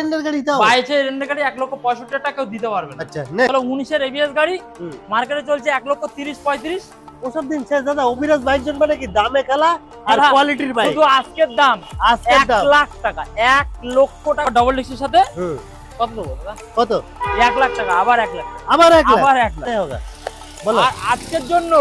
এন্ডের গাড়ি দাও, 22 এন্ডের গাড়ি 1,65,000 টাকাও দিতে পারবেন। আচ্ছা চলো 19 এবিএস গাড়ি মার্কেটে চলছে 1,30,35,000। ওসব দিন শেষ দাদা। অভিরাজ বাইক জন মানে কি দামে খেলা আর দাদা, কোয়ালিটির বাইক। শুধু আজকের দাম আজকের 1 দাম লাখ টাকা, 1 লক্ষ টাকা ডাবল ডিস্কের সাথে। কত দেবো দাদা? কত? 1 লাখ টাকা, আবার 1 লাখ টাকা, আবার 1 লাখ, আবার 1 লাখ। তাই হোগা। বলো। আর আজকের জন্য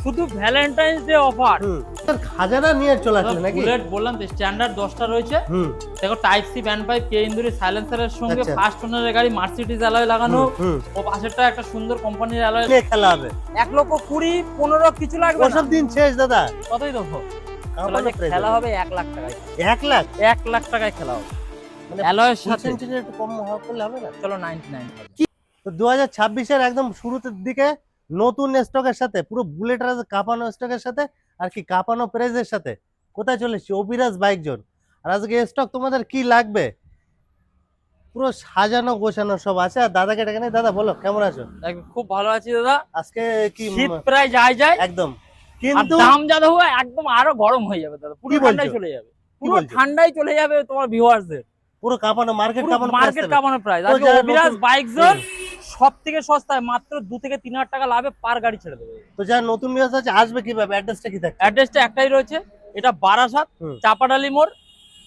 শুধু ভ্যালেন্টাইন্স ডে অফার। স্যার খাজানা নিয়ে চলে আসলে নাকি? বুলেট বললাম তো স্ট্যান্ডার্ড 10টা রয়েছে। দেখো টাইপ সি ব্যান্ড পাইপ, কে ইন্দুরি সাইলেন্সারের সঙ্গে আচ্ছা। ফার্স্ট ওনারের গাড়ি মার্সিডিজ অ্যালয় লাগানো, ও পাশেরটা একটা সুন্দর কোম্পানির অ্যালয়। নিয়ে খেলা হবে 1,20,000 15 কিছু লাগবে না। ওসব দিন শেষ দাদা। কতই দেবো? কামানো প্রাইস খেলা হবে 1 লাখ টাকায়। 1 লাখ 1 লাখ টাকায় খেলা হবে মানে অ্যালয়ের সাথে। সেন্টিমিটার একটু কম করলে হবে না? চলো 99। তো 2026 এর একদম শুরুতে দিকে নতুন স্টকের সাথে, পুরো বুলেট রাজ কাঁপানো স্টকের সাথে আর কি কাঁপানো প্রাইজের সাথে কোথায় চলে এসেছি? Abhiraj bike zone. আর আজকে স্টক তোমাদের কি লাগবে পুরো সাজানো গোছানো সব আছে। আর দাদাকে ডেকে নেই। দাদা বলো কেমন আছো? খুব ভালো আছি দাদা। আজকে কি শীত প্রায় যায় একদম, আর কিন্তু দাম যা দেবো একদম আরো গরম হয়ে যাবে দাদা। পুরো কি বলছো? ঠান্ডায় চলে যাবে, পুরো বলছো? ঠান্ডায় চলে যাবে তোমার ভিউয়ার্সদের। পুরো কাঁপানো মার্কেট কাঁপানো মার্কেট কামানো প্রাইস। তো আজকে যারা অভিরাজ নতুন- বাইক জোন সবথেকে সস্তায় মাত্র 2 থেকে 3 হাজার টাকা লাভে পার গাড়ি ছেড়ে দেবে। তো যারা নতুন ভিউয়ার্স আছে আসবে কিভাবে? অ্যাড্রেসটা কি থাকে? অ্যাড্রেসটা একটাই রয়েছে, এটা বারাসাত চাপাডালি মোড়।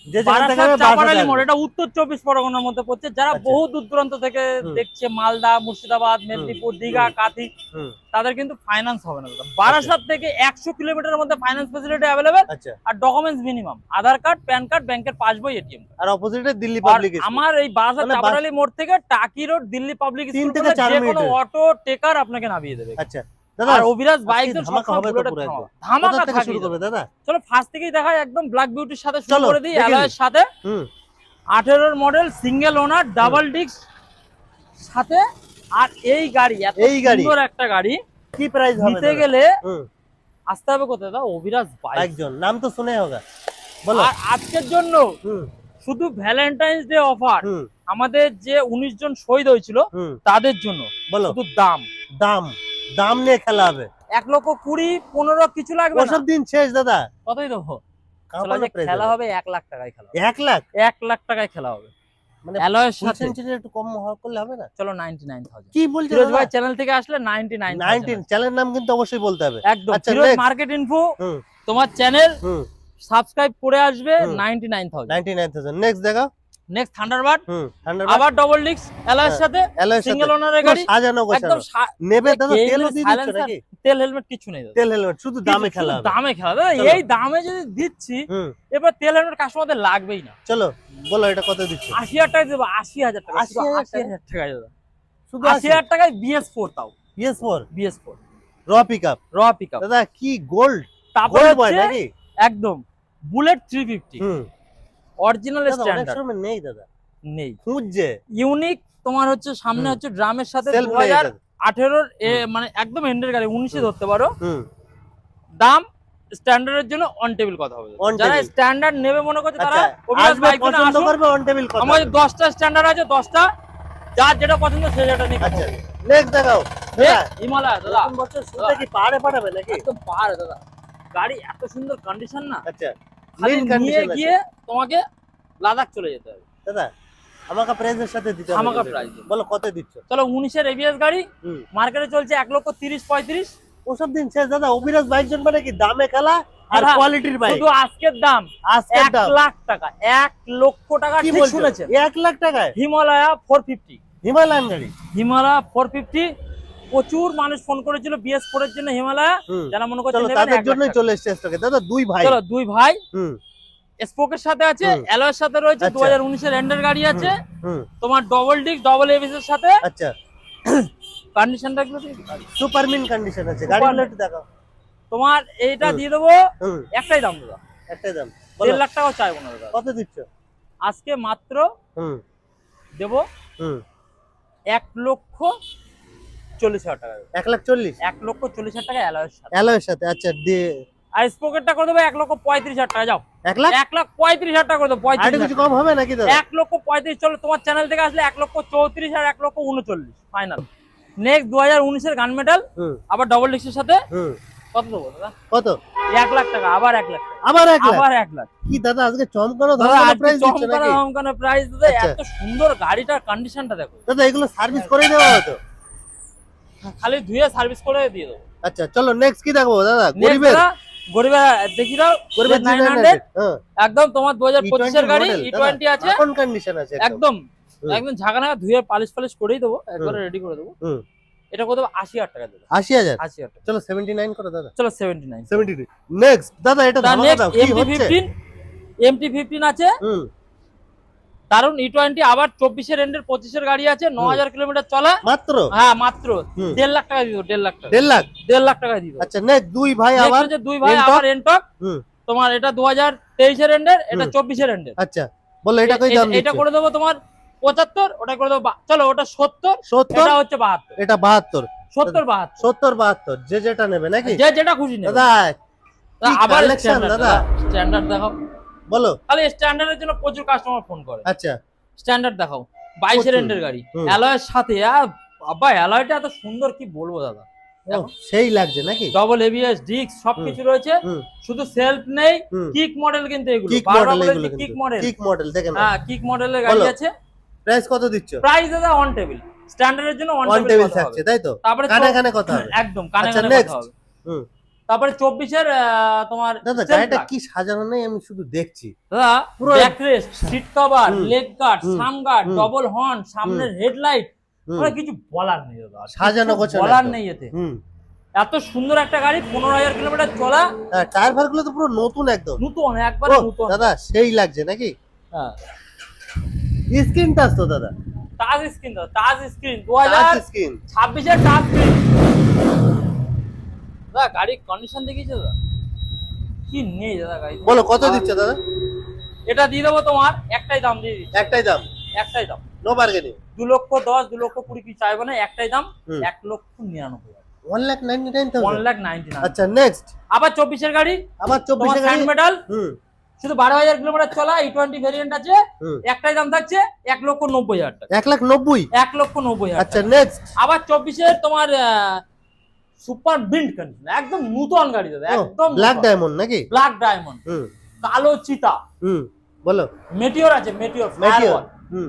যে যেখান থেকে বারাসাত আসবে, চাপাডালি বারাসাত মোড়, আসবে। এটা উত্তর 24 পরগনার মধ্যে পড়ছে। যারা আচ্ছা। বহু দূর দূরান্ত থেকে দেখছে, মালদা, মুর্শিদাবাদ, মেদিনীপুর, দীঘা, কাঁথি, হুম, তাদের কিন্তু ফাইন্যান্স হবে না দাদা। বারাসাত থেকে 100 কিলোমিটারের মধ্যে ফাইন্যান্স ফ্যাসিলিটি অ্যাভেলেবেল। আচ্ছা। আর ডকুমেন্টস মিনিমাম আধার কার্ড, প্যান কার্ড, ব্যাংকের পাসবই, এটিএম। আর অপোজিটে দিল্লি আর পাবলিক আমার এই বারাসাত মানে চাপাডালি মোড় থেকে টাকি রোড দিল্লি পাবলিক 3 স্কুল থেকে থেকে 4 যে কোনো মিনিটে। অটো টেকার আপনাকে নামিয়ে দেবে। আচ্ছা দাদা, আর অভিরাজ বাইক আজকে তো ধামাকা হবে তো পুরো একদম। ধামাকা কোথা থেকে থাকে শুরু করবে দাদা? চলো ফার্স্ট থেকেই দেখাই, একদম ব্ল্যাক বিউটির সাথে শুরু চলো, করে দিই। দেখে অ্যালয়ের নিই। সাথে হুম 18 মডেল সিঙ্গেল ওনার ডাবল ডিস্ক সাথে। আর এই গাড়ি এত এই গাড়ি? সুন্দর একটা গাড়ি কি প্রাইস হবে নিতে দাদা? গেলে হুম আসতে হবে কোথায় দাদা? অভিরাজ বাইক। বাইক জোন নাম তো শুনে হোগা। বলো। আর আজকের জন্য হুম শুধু ভ্যালেন্টাইন্স ডে অফার। হুম আমাদের যে 19 জন শহীদ হয়েছিল হুম তাদের জন্য বলো। শুধু দাম দাম দাম নিয়ে খেলা হবে। 1,20,000 15 কিছু লাগবে না। ওসব দিন শেষ দাদা। কতই দেবো? কাঁপানো প্রাইস খেলা হবে 1 লাখ টাকায় খেলা হবে। 1 লাখ 1 লাখ টাকায় খেলা হবে মানে অ্যালয়ের সাথে। সেন্টিমিটার একটু কম করলে হবে না? চলো 99,000। কি বলছো ফিরোজ দাদা? ভাই চ্যানেল থেকে আসলে 99,000। 19 চ্যানেলের নাম কিন্তু অবশ্যই বলতে হবে। একদম আচ্ছা, ফিরোজ next। মার্কেট ইনফো হুম তোমার চ্যানেল হুম সাবস্ক্রাইব করে আসবে। হুম। 99,000। 99,000 নেক্সট দেখো। নেক্সট থান্ডারবার্ড হুম আবার ডাবল ডিস্ক অ্যালয়ের সাথে সিঙ্গেল ওনারের গাড়ি সাজানো একদম গোছানো। নেবে দাদা তেলও দিয়ে দিচ্ছ silencer, নাকি? তেল হেলমেট কিছু নেই দাদা। তেল হেলমেট শুধু দামে খেলা শুধু হবে। দামে খেলা দাদা। চলো। এই দামে যদি দিচ্ছি হুম এবার তেল হেলমেট কাস্টমারদের লাগবেই না। চলো বলো এটা কত দিচ্ছ? 80,000 টাকা দেবো। 80,000 টাকা, 80,000 80,000 টাকা দাদা। শুধু 80,000 টাকায় BS4 তাও PS4 BS4 র পিকআপ। র পিকআপ। দাদা কি গোল্ড তারপর গোল্ড বয় হচ্ছে নাকি? একদম বুলেট 350 হুম অরিজিনাল দাদা অনেক স্ট্যান্ডার্ড সময় নেই দাদা, নেই। খুঁজছে ইউনিক তোমার হচ্ছে সামনে হুম। হচ্ছে ড্রামের সাথে সেলফ নেই এটা। 2018 মানে একদম এন্ডের গাড়ি 19 ধরতে পারো। হুম দাম স্ট্যান্ডার্ডের জন্য অন টেবিল কথা হবে। On যারা table। স্ট্যান্ডার্ড নেবে মনে করছে তারা আচ্ছা অভিরাজ আসবে বাইক পছন্দ করবে অন টেবিল কথা। আমাদের 10টা স্ট্যান্ডার্ড আছে, 10টা যার যেটা পছন্দ সে যেটা নিয়ে আচ্ছা নেক্সট দেখাও দাদা। হিমালয় দাদা নতুন বছর শুরুতে কি পাহাড়ে পাঠাবে নাকি? একদম পাহাড় দাদা। গাড়ি এত সুন্দর কন্ডিশন না, আচ্ছা খালি মেইন নিয়ে কন্ডিশন আছে গিয়ে তোমাকে লাদাখ চলে যেতে হবে। দাদা। আমাকে প্রাইসের সাথে দিতে হবে। আমাকে কিন্তু। প্রাইস বলো কত দিচ্ছ? চলো 19 এর এবিএস গাড়ি হুম মার্কেটে চলছে 1,30,000 35। ওসব দিন শেষ দাদা। অভিরাজ বাইক জন মানে কি দামে খেলা আর দাদা, কোয়ালিটির বাইক। শুধু আজকের দাম আজকের 1 দাম লাখ টাকা, 1 লক্ষ টাকা। কি ঠিক বলছো? শুনেছেন, 1 লাখ টাকায় হিমালয়া 450। হিমালয়ান গাড়ি। হিমালয়া 450 প্রচুর মানুষ ফোন করেছিল BS4 এর জন্য হিমালয়া। হুম যারা মনে করছে চলো নেবেন, তাদের 1 লাখ জন্যই টাকা। চলে এসেছে স্টকে দাদা। দুই ভাই। চলো দুই ভাই হুম স্পোকের সাথে আছে, হুম। অ্যালয়ের সাথে রয়েছে, আচ্ছা। 2019 এর এন্ডের গাড়ি আছে হুম তোমার ডবল ডিস্ক ডবল এবিএস এর সাথে। আচ্ছা কন্ডিশনটা কি সুপার মিন কন্ডিশন আছে। গাড়িগুলো একটু দেখাও। তোমার এইটা হুম। দিয়ে দেবো হুম একটাই দাম দাদা। একটাই দাম। 1.5 লাখ টাকাও চাইবো না দাদা। কত দিচ্ছ? আজকে মাত্র হুম দেবো হুম 1,40,000 টাকা। 1,40,000 1,40,000 টাকা অ্যালয়ের সাথে। অ্যালয়ের সাথে। আচ্ছা দিয়ে আর স্পোকেটটা করে দেবো 1,35,000 টাকা। যাও 1 লাখ 1,35,000 টাকা করে দেবো। আর একটু কিছু কম হবে নাকি দাদা? 1,35,000 চলো তোমার চ্যানেল থেকে আসলে 1,34,000 আর 1,39,000 ফাইনাল। নেক্সট 2019 এর গান মেটাল হুম আবার ডবল ডিস্কের সাথে। হুম কত দেবো দাদা? কত? 1 লাখ টাকা, আবার 1 লাখ টাকা, আবার 1 লাখ? আবার 1 লাখ। কি দাদা আজকে চমকানো দাদা ধরনের আজকে প্রাইস দিচ্ছ চমকানো নাকি? ধমকানো প্রাইস দাদা, আচ্ছা। এত সুন্দর গাড়িটার কন্ডিশনটা দেখো। দাদা এগুলো সার্ভিস করে দেওয়া হতো? খালি ধুয়ে সার্ভিস করে দিয়ে দেবো। আচ্ছা চলো নেক্সট কি দেখবো দাদা? Next গরিবের দাদা, গরিবের দেখি দাও, গরিবের 900 হ্যাঁ একদম তোমার 2025 এর গাড়ি, E20 আছে কোন কন্ডিশন আছে একদম হুম। একদম ঝাঁকানাকা ধুয়ে পালিশ পালিশ করেই দেবো, একবারে রেডি করে দেবো। হুম। এটা কত দেবো? 80,000 টাকা দেবো। 80,000? 80,000 টাকা। চলো 79 করো দাদা। চলো 79। 72 নেক্সট দাদা এটা তার ধামাকা নেক্সট দাও কি হচ্ছে? MT-15 আছে হুম দারুন। E20 আবার 24 এর এন্ডের 25 এর গাড়ি আছে, 9000 কিলোমিটার চলা। মাত্র হ্যাঁ মাত্র হুম। 1.5 লাখ টাকা দিব, 1.5 লাখ টাকা, 1.5 লাখ? 1.5 লাখ টাকা দিব। আচ্ছা নেক্সট দুই ভাই আবার আবার দুই ভাই Ntorq? আবার এনটক, হুম তোমার এটা 2023 এর এন্ডের, এটা হুম। 24 এর এন্ডের। আচ্ছা বলো এটা কই দাম এটা দিচ্ছ? করে দেবো তোমার 75, ওটা করে দেবো চলো ওটা 70, 70? এটা হচ্ছে 72, এটা 72? 70 72, 70 72 যে যেটা নেবে নাকি যে যেটা খুশি নেবে। দাদা? তা কি আবার collection স্ট্যান্ডার্ড দাদা? স্ট্যান্ডার্ড দেখাও। বলো। তাহলে স্ট্যান্ডার্ডের জন্য প্রচুর কাস্টমার ফোন করে। আচ্ছা স্ট্যান্ডার্ড দেখাও, 22 এর প্রচুর। এন্ডের গাড়ি, হুম। অ্যালয়ের সাথে। আর বাবা অ্যালয়টা এত সুন্দর কি বলবো দাদা, ও, সেই লাগছে নাকি? ডবল এবিএস ডিস্ক সবকিছু রয়েছে, হুম শুধু সেলফ নেই। হুম। কিক মডেল কিন্তু এগুলো কিক বারবার মডেল বলেছি, এগুলো কিক কিন্তু মডেল। কিক মডেল দেখেন হ্যাঁ কিক মডেলের গাড়ি বলো। আছে। প্রাইস কত দিচ্ছ? প্রাইস দাদা অন টেবিল, স্ট্যান্ডার্ডের জন্য অন অন টেবিল টেবিল থাকছে তাই তো? তারপরে কানে কানে কথা হবে। একদম কানে আচ্ছা কানে নেক্সট কথা হবে। হুম তারপরে 24 এর তোমার দাদা self গাড়িটা guard। কি সাজানো নেই আমি শুধু দেখছি দাদা পুরো ব্যাকরেস্ট, সিট কভার, হুম। লেগ গার্ড, হুম। সাম গার্ড, হুম। ডবল হর্ন, সামনের হেডলাইট, হুম, মানে কিছু বলার নেই দাদা, সাজানো কিছু গোছানো বলার একদম। নেই এতে। হুম এত সুন্দর একটা গাড়ি, 15,000 কিলোমিটার চলা, হ্যাঁ টায়ার ফার গুলো তো পুরো নতুন একদম। নতুন একবারে ও, নতুন। দাদা সেই লাগছে নাকি? হ্যাঁ স্ক্রিন টাচ তো দাদা? টাচ স্ক্রিন দাদা, টাচ স্ক্রিন টাচ স্ক্রিন 2026 এর টাচ স্ক্রিন। দাদা গাড়ির কন্ডিশন দেখিয়েছে দাদা, কি নেই দাদা গাড়ি। বলো কত দিচ্ছ দাদা? এটা দিয়ে দেবো তোমার একটাই দাম দিয়ে দিচ্ছি, একটাই দাম, একটাই দাম, নো বার্গেনিং। 2,10,000 2,20,000 কি চাইবো না, একটাই দাম, হুম। 1,99,000, 1,99,000। 1,99,000। আচ্ছা নেক্সট আবার 24 এর গাড়ি, আবার 24 তোমার এর গাড়ি। স্যান্ড মেটাল, হুম শুধু 12,000 কিলোমিটার চলা, E20 ভেরিয়েন্ট আছে, হুম একটাই দাম থাকছে 1,90,000 টাকা, 1,90,000। 1,90,000 আচ্ছা টাকা। নেক্সট আবার 24 এর তোমার সুপার বিল্ড কন্ডিশন, একদম নতুন গাড়ি দাদা, একদম ব্ল্যাক ডায়মন্ড নাকি? ব্ল্যাক ডায়মন্ড, হুম কালো চিতা, হুম বলো। মেটিওর আছে, মেটিওর মেটিওর। হুম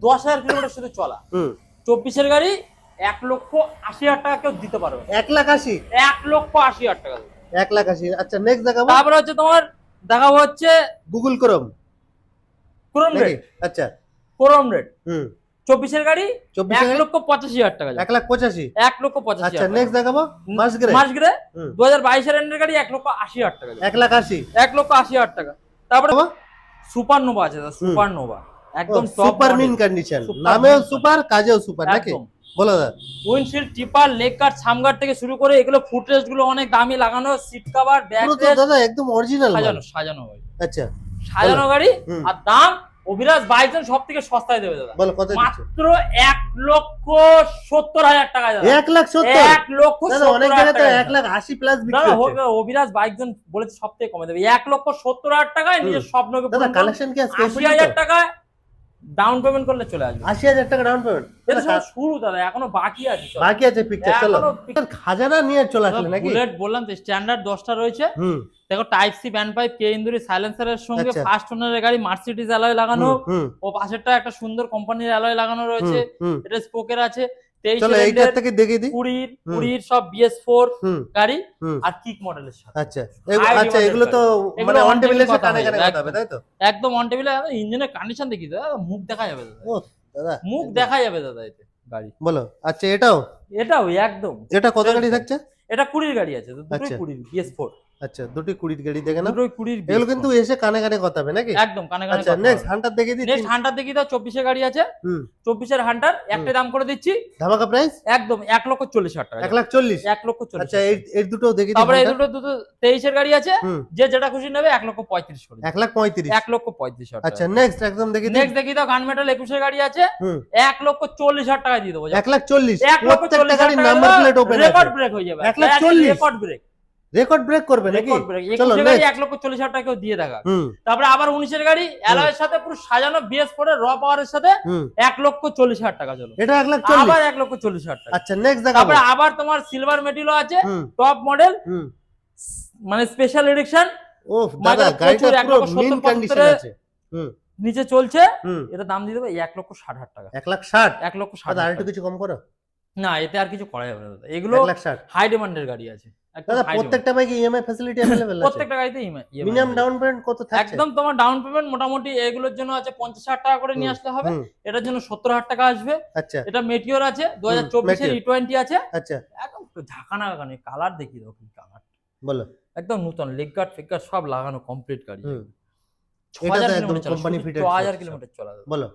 10,000 কিলোমিটার শুধু চলা, হুম 24 এর গাড়ি, 1,80,000 টাকা কেউ দিতে পারবে না, 1,80,000। 1,80,000 টাকা দেবে। 1,80,000। আচ্ছা নেক্সট দেখাবো তারপরে হচ্ছে তোমার দেখাবো হচ্ছে গুগল ক্রোম ক্রোম নাকি? রেড, আচ্ছা ক্রোম রেড, হুম 24 এর গাড়ি, 24 এর গাড়ি? 1,85,000 টাকা যাবে, 1,85,000। 1,85,000 আচ্ছা নেক্সট দেখাবো মাস গ্রে। মাস গ্রে, হুম 2022 এর এন্ডের গাড়ি, 1,80,000 টাকা যাবে, 1,80,000। 1,80,000 টাকা। তারপরে বাবা, সুপার নোভা আছে দাদা, সুপার নোভা একদম top super mint condition, Super নামেও mint সুপার কাজেও সুপার নাকি? একদম। বলো দাদা। উইন্ডশিল্ড, টিপার, লেগ গার্ড, সামগার্ড থেকে শুরু করে এগুলো ফুটরেস্ট গুলো অনেক দামি লাগানো, সিট কভার, ব্যাক পুরো তো রেস্ট, দাদা একদম অরিজিনাল সাজানো সাজানো গাড়ি, আচ্ছা সাজানো গাড়ি। হুম। আর দাম অভিলাষ বাইকজন সব থেকে সস্তায় দেবে দাদা, বলো কত দিচ্ছ? মাত্র 1,70,000 টাকা দাদা, 1,70,000? 1,70,000 দাদা অনেক জায়গায় তো টাকা। 1,80,000 প্লাস বিক্রি দাদা হচ্ছে। অভিলাষ বাইকজন বলেছে সব থেকে কমে দেবে, 1,70,000 টাকায় নিজের স্বপ্নকে দাদা পূরণ করুন। কালেকশন কি আজকে 80,000 টাকায় ডাউন পেমেন্ট করলে চলে আসবে। 80,000 টাকা ডাউন পেমেন্ট? এটা সব শুরু দাদা, এখনো বাকি আছে সব। বাকি আছে পিকচার। চলো এখনো খাজানা নিয়ে চলে আসলে নাকি? বুলেট বললাম তো স্ট্যান্ডার্ড 10টা রয়েছে। হুম দেখো টাইপ সি ব্যান্ড পাইপ, কে ইন্দুরি সাইলেন্সারের সঙ্গে আচ্ছা। ফার্স্ট ওনারের গাড়ি, মার্সিডিজ অ্যালয় লাগানো, হুম ও পাশেরটা একটা সুন্দর কোম্পানির অ্যালয় লাগানো রয়েছে, হুম এটা স্পোকের আছে, 23 চলো এইটার থেকে দেখিয়ে দিই। 20 সব BS4 হুম গাড়ি হুম আর কিক মডেলের সাথে আচ্ছা High আচ্ছা demand এগুলো তো এগুলো মানে on অন টেবিলে table এসে কথা কানে হবে, কানে কথা হবে একদম। তাই তো? একদম অন টেবিলে। ইঞ্জিনের কন্ডিশন দেখি দাদা, মুখ দেখা যাবে দাদা, ও দাদা মুখ দেখা যাবে দাদা এতে গাড়ি। বলো আচ্ছা এটাও এটাও একদম, এটা কত গাড়ি থাকছে? এটা 20 গাড়ি আছে, দুটোই আচ্ছা। 20 BS4, আচ্ছা দুটি 20 গাড়ি দেখে না, দুটোই 20 এগুলো কিন্তু এসে কানে কানে কথা হবে নাকি? একদম কানে কানে আচ্ছা নেক্সট হান্টার দেখে দিই। নেক্সট হান্টার দেখি দাও, 24 এর গাড়ি আছে, হুম 24 এর হান্টার একটা দাম করে দিচ্ছি ধামাকা প্রাইস একদম 1,40,000 টাকা, 1,40,000। 1,40,000। আচ্ছা এর দুটো দেখে দিই। তারপরে এই দুটো 23 এর গাড়ি আছে, হুম যে যেটা খুশি নেবে 1,35,000 করে, 1,35,000। 1,35,000 আচ্ছা নেক্সট একদম দেখে দিই। নেক্সট দেখি দাও গান মেটাল 21 এর গাড়ি আছে, হুম 1,40,000 টাকা দিয়ে দেবো, 1,40,000। 1,40,000 প্রত্যেকটা গাড়ির number plate open record break হয়ে যাবে, 1,40,000 রেকর্ড ব্রেক রেকর্ড ব্রেক করবে নাকি? Record break. চলো 21 গাড়ি next। 1,40,000 টাকা কেউ দিয়ে দেখা। হুম তারপরে আবার 19 এর গাড়ি অ্যালয়ের সাথে পুরো সাজানো BS4 এর র পাওয়ারের সাথে হুম 1,40,000 টাকা চলো। এটা 1,40,000। আবার 1,40,000 টাকা। আচ্ছা নেক্সট দেখাবো। তারপরে আবার তোমার সিলভার মেটিলো আছে, হুম টপ মডেল, হুম মানে স্পেশাল এডিকশন, ও দাদা গাড়িটা প্রচুর, পুরো 1,70,000 মিন কন্ডিশন আছে। হুম নিচে চলছে। হুম এটা দাম দিয়ে দেবো 1,60,000 টাকা। 1,60,000। 1,60,000 দাদা আরেকটু টাকা। কিছু কম করো। না, এতে আর কিছু করা যাবে না দাদা, এগুলো 1,60,000। হাই ডিমান্ডের গাড়ি আছে। একদম দাদা high demand। প্রত্যেকটা বাইকে ইএমআই ফ্যাসিলিটি अवेलेबल আছে? প্রত্যেকটা গাড়িতে EMI মিনিমাম ডাউন পেমেন্ট কত থাকছে? একদম তোমার ডাউন পেমেন্ট মোটামুটি এগুলোর জন্য আছে 50,000 টাকা করে নিয়ে আসতে হবে। হুম, এটার জন্য 70,000 টাকা আসবে। আচ্ছা এটা মেটিওর আছে, 2024 এর Meteor। E20 আছে। আচ্ছা একদম ঝাঁকানা গানে কালার দেখিয়ে দাও, কি কালার, বলো। একদম নতুন লেগ গার্ড ফেগ গার্ড সব লাগানো কমপ্লিট গাড়ি। হুম 6,000 এটা তো কিলোমিটার একদম চলা, company শুধু fitted 6,000 সব। কিলোমিটার চলা দাদা। বলো।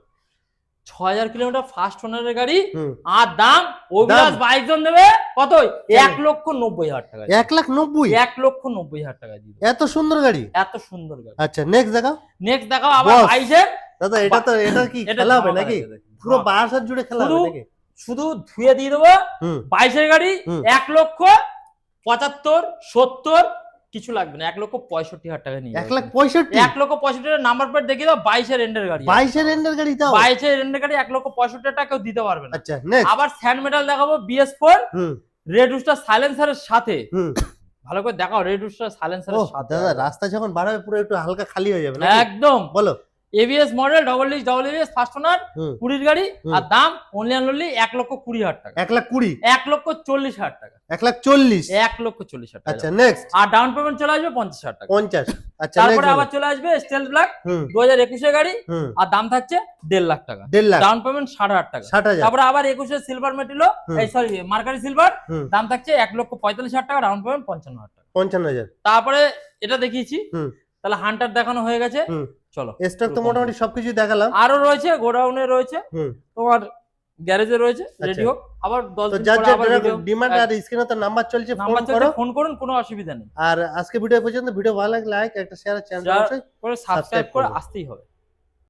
6,000 কিলোমিটার ফার্স্ট ওনারের গাড়ি। হুম আর দাম অভিলাষ বাইক জন দেবে কত? 1,90,000 টাকা। 1,90,000। 1,90,000 টাকা দিয়ে দেবে। এত সুন্দর গাড়ি। এত সুন্দর গাড়ি। আচ্ছা নেক্সট দেখাও। নেক্সট দেখাও আবার Boss। 22 এর। দাদা এটা কি এটা খেলা হবে ধামাকা নাকি? দেখে, পুরো ধামাকা। 62 জুড়ে খেলা হবে শুধু নাকি? শুধু ধুয়ে দিয়ে দেবো। হুম 22 এর গাড়ি হুম। 1,75,000 70 কিছু লাগবে না, 1,65,000 টাকা নিয়ে 1,65,000। 1,65,000 নাম্বার প্লেট দেখিয়ে দাও। 22 এর এন্ডের গাড়ি, 22 এর এন্ডের গাড়ি দাও। 22 এর এন্ডের গাড়ি 1,65,000 টাকা কেউ দিতে পারবে না। আচ্ছা নেক্সট। আবার স্যান্ড মেটাল দেখাবো BS4 হুম রেড রুস্টার সাইলেন্সারের সাথে। হুম ভালো করে দেখাও রেড রুস্টার ও সাইলেন্সারের সাথে। দাদা রাস্তা যখন বাড়াবে পুরো একটু হালকা খালি হয়ে যাবে নাকি? একদম বলো। ABS model double disc double ABS first owner হুম 20 গাড়ি। হুম। আর দাম অনলি অ্যান্ড অনলি 1,20,000 টাকা। 1,20,000। 1,40,000 টাকা। 1,40,000। 1,40,000 টাকা। আচ্ছা নেক্সট। আর ডাউন পেমেন্ট চলে আসবে 50,000 টাকা। 50। আচ্ছা তারপরে নেক্সট। আবার চলে আসবে স্টেল ব্ল্যাক হুম 2021 এর গাড়ি। হুম আর দাম থাকছে 1.5 লাখ টাকা। 1.5 লাখ। ডাউন পেমেন্ট 60,000 টাকা। 60,000। তারপরে আবার 21 এর সিলভার মেটিলো, হুম। এই সরি মার্কারি সিলভার, হুম দাম থাকছে 1,45,000 টাকা। ডাউন পেমেন্ট 55,000 টাকা। 55,000। তারপরে এটা দেখিয়েছি, হুম তাহলে হান্টার দেখানো হয়ে গেছে। হুম চলো স্টক তো মোটামুটি সবকিছু দেখালাম। আরো রয়েছে, গোডাউনে রয়েছে, হুম তোমার গ্যারেজে রয়েছে, আচ্ছা। রেডি হোক। আবার 10 তো দিন যার পরে যার আবার ভিডিও ডিমান্ড আর স্ক্রিনে তো নাম্বার চলছে, ফোন নাম্বার করো। ফোন করুন, কোনো অসুবিধা নেই। আর আজকে ভিডিও পর্যন্ত, ভিডিও ভালো লাগলে লাইক একটা শেয়ার, চ্যানেল Share অবশ্যই করে Subscribe সাবস্ক্রাইব করে করবেন। আসতেই হবে।